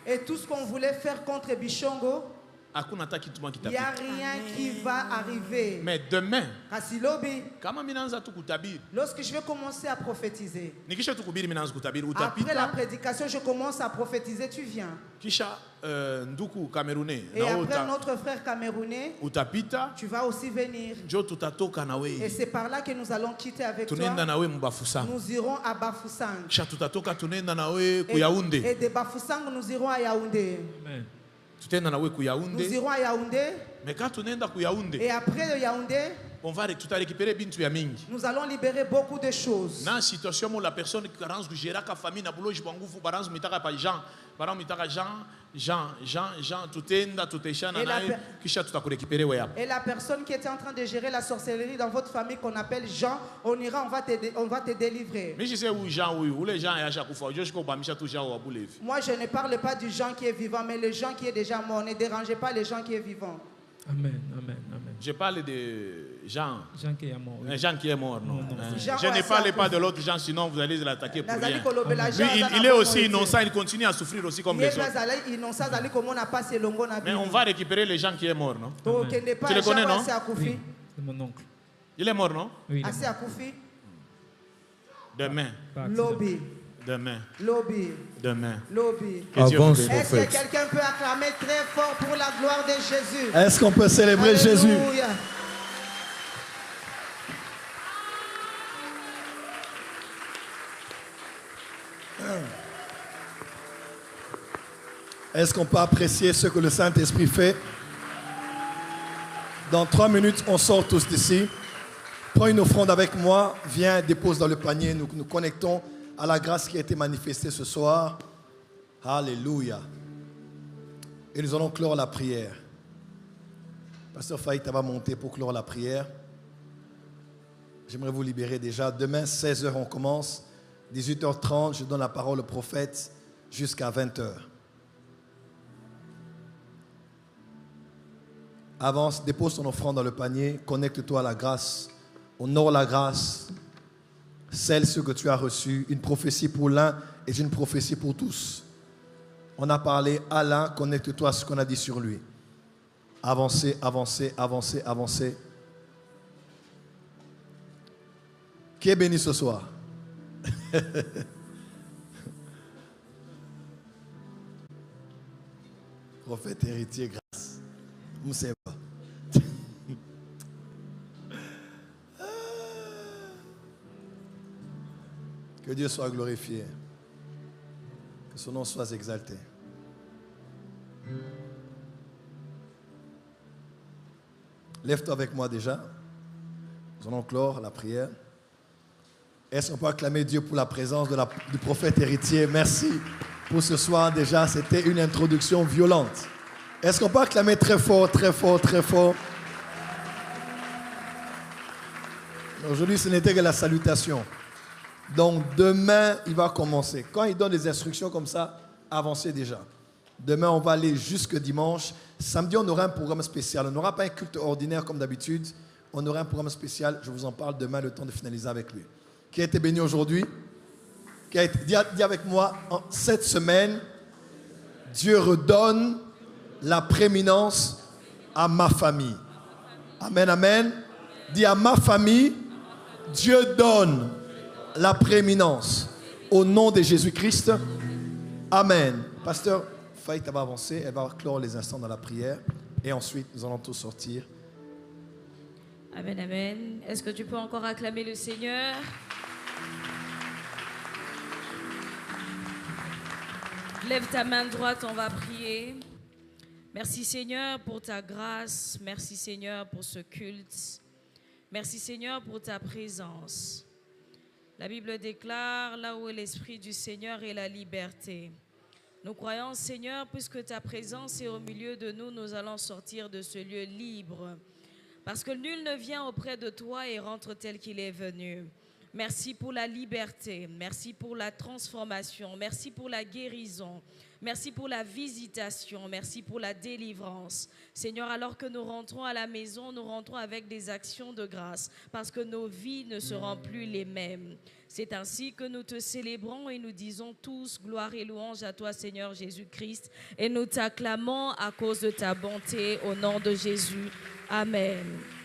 Et tout ce qu'on voulait faire contre Bichongo, il n'y a rien qui va arriver. Mais demain, lorsque je vais commencer à prophétiser, après la prédication, je commence à prophétiser, tu viens. Et après notre frère camerounais, tu vas aussi venir. Et c'est par là que nous allons quitter avec toi. Nous irons à Bafoussang. Et de Bafoussang, nous irons à Yaoundé. Amen. Nous irons à Yaoundé. Et après le Yaoundé, nous allons libérer beaucoup de choses. Dans la situation où la personne qui gère la famille, et la personne qui était en train de gérer la sorcellerie dans votre famille qu'on appelle Jean, on ira, on va te délivrer. Moi je ne parle pas du Jean qui est vivant, mais le Jean qui est déjà mort. Ne dérangez pas les gens qui est vivant. Amen, amen, amen. Je parle de Jean. Jean qui est mort. Oui. Jean qui est mort, non. Jean, je ne parle pas de l'autre Jean, sinon vous allez l'attaquer pour rien. Lui, il est aussi innocent, il continue à souffrir aussi comme les autres. Mais on va récupérer les gens qui est mort, non? Amen. Tu le connais, non? Oui, c'est mon oncle. Il est mort, non? Oui, Demain. Lobby. Demain. Lobby. Demain. Lobby. Avance, Est-ce que prophète. quelqu'un peut acclamer très fort pour la gloire de Jésus? Est-ce qu'on peut célébrer Jésus? Alléluia. Est-ce qu'on peut apprécier ce que le Saint-Esprit fait? Dans 3 minutes, on sort tous d'ici. Prends une offrande avec moi. Viens, dépose dans le panier. Nous nous connectons à la grâce qui a été manifestée ce soir. Alléluia. Et nous allons clore la prière. Pasteur Faïta va monter pour clore la prière. J'aimerais vous libérer déjà. Demain, 16h, on commence. 18h30, je donne la parole au prophète jusqu'à 20h. Avance, dépose ton offrande dans le panier, connecte-toi à la grâce, honore la grâce, scelle ce que tu as reçu. Une prophétie pour l'un est une prophétie pour tous. On a parlé à l'un, connecte-toi à ce qu'on a dit sur lui. Avancez, avancez, avancez, avancez. Qui est béni ce soir? Prophète héritier, grâce. Vous ne savez pas. Que Dieu soit glorifié. Que son nom soit exalté. Lève-toi avec moi déjà. Nous allons clore la prière. Est-ce qu'on peut acclamer Dieu pour la présence du prophète héritier? Merci pour ce soir déjà. C'était une introduction violente. Est-ce qu'on peut acclamer très fort, très fort, très fort? Aujourd'hui, ce n'était que la salutation. Donc, demain, il va commencer. Quand il donne des instructions comme ça, avancez déjà. Demain, on va aller jusque dimanche. Samedi, on aura un programme spécial. On n'aura pas un culte ordinaire comme d'habitude. On aura un programme spécial. Je vous en parle demain, le temps de finaliser avec lui. Qui a été béni aujourd'hui? Dis avec moi, cette semaine, Dieu redonne la prééminence à ma famille. Amen, amen. Dis à ma famille, Dieu donne la prééminence au nom de Jésus-Christ. Amen. Pasteur Faït va avancer, elle va clore les instants dans la prière et ensuite nous allons tous sortir. Amen, amen. Est-ce que tu peux encore acclamer le Seigneur? Lève ta main droite, on va prier. Merci Seigneur pour ta grâce. Merci Seigneur pour ce culte. Merci Seigneur pour ta présence. La Bible déclare, là où est l'Esprit du Seigneur est la liberté. Nous croyons Seigneur, puisque ta présence est au milieu de nous, nous allons sortir de ce lieu libre. Parce que nul ne vient auprès de toi et rentre tel qu'il est venu. Merci pour la liberté, merci pour la transformation, merci pour la guérison, merci pour la visitation, merci pour la délivrance. Seigneur, alors que nous rentrons à la maison, nous rentrons avec des actions de grâce parce que nos vies ne seront plus les mêmes. C'est ainsi que nous te célébrons et nous disons tous gloire et louange à toi, Seigneur Jésus-Christ, et nous t'acclamons à cause de ta bonté au nom de Jésus. Amen.